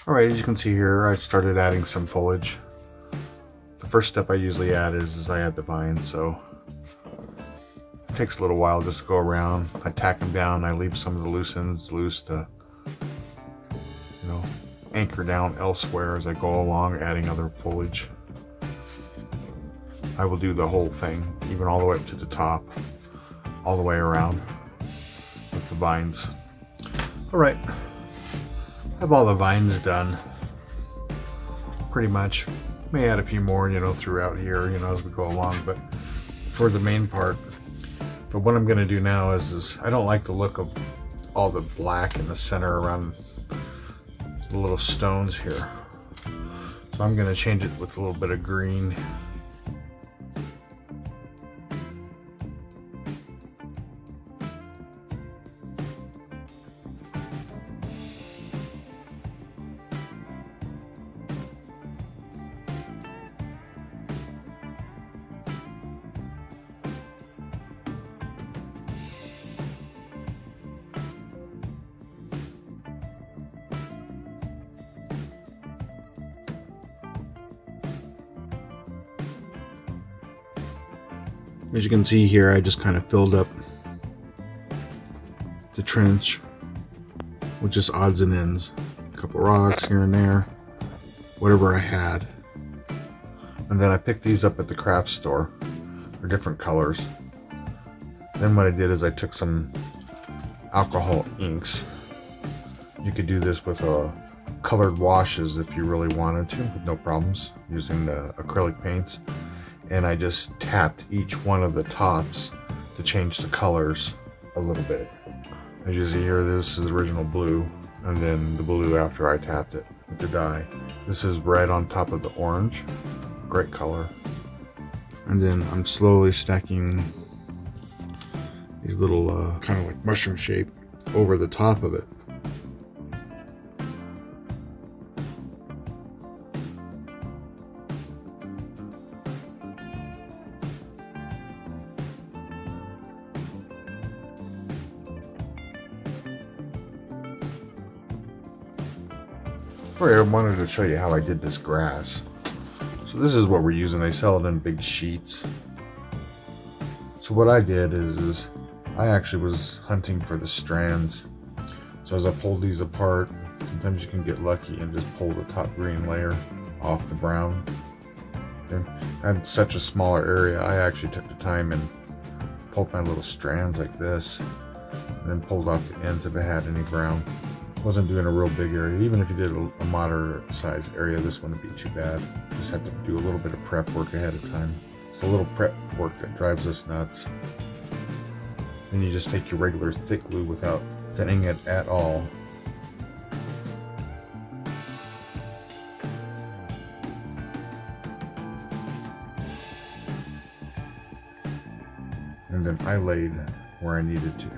Alright, as you can see here, I started adding some foliage. The first step I usually add is I add the vines, so it takes a little while just to go around. I tack them down, I leave some of the loose ends loose to, you know, anchor down elsewhere as I go along, adding other foliage. I will do the whole thing, even all the way up to the top, all the way around with the vines. Alright. I have all the vines done, pretty much. May add a few more, you know, throughout here, you know, as we go along, but for the main part. But what I'm going to do now is I don't like the look of all the black in the center around the little stones here. So I'm going to change it with a little bit of green. As you can see here, I just kind of filled up the trench with just odds and ends. A couple rocks here and there, whatever I had. And then I picked these up at the craft store for different colors. Then what I did is I took some alcohol inks. You could do this with colored washes if you really wanted to, with no problems, using the acrylic paints. And I just tapped each one of the tops to change the colors a little bit. As you see here, this is the original blue, and then the blue after I tapped it with the dye. This is red on top of the orange. Great color. And then I'm slowly stacking these little kind of like mushroom shape over the top of it. Alright, I wanted to show you how I did this grass. So this is what we're using. They sell it in big sheets. So what I did is I actually was hunting for the strands. So as I pulled these apart, sometimes you can get lucky and just pull the top green layer off the brown. And I had such a smaller area, I actually took the time and pulled my little strands like this, and then pulled off the ends if it had any brown. Wasn't doing a real big area. Even if you did a moderate size area, this wouldn't be too bad. Just have to do a little bit of prep work ahead of time. It's a little prep work that drives us nuts. Then you just take your regular thick glue without thinning it at all. And then I laid where I needed to.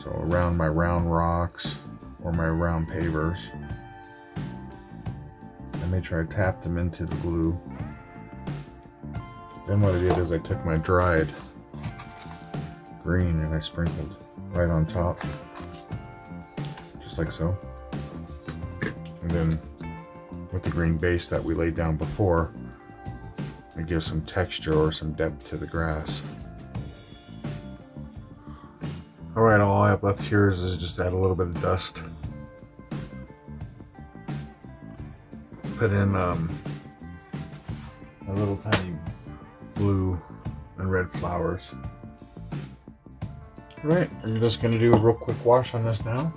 So around my round rocks, or my round pavers. I made sure I tapped them into the glue. Then what I did is I took my dried green and I sprinkled right on top, just like so. And then with the green base that we laid down before, it gives some texture or some depth to the grass. Alright, all I have left here is just add a little bit of dust. Put in a little tiny blue and red flowers. Alright, I'm just going to do a real quick wash on this now.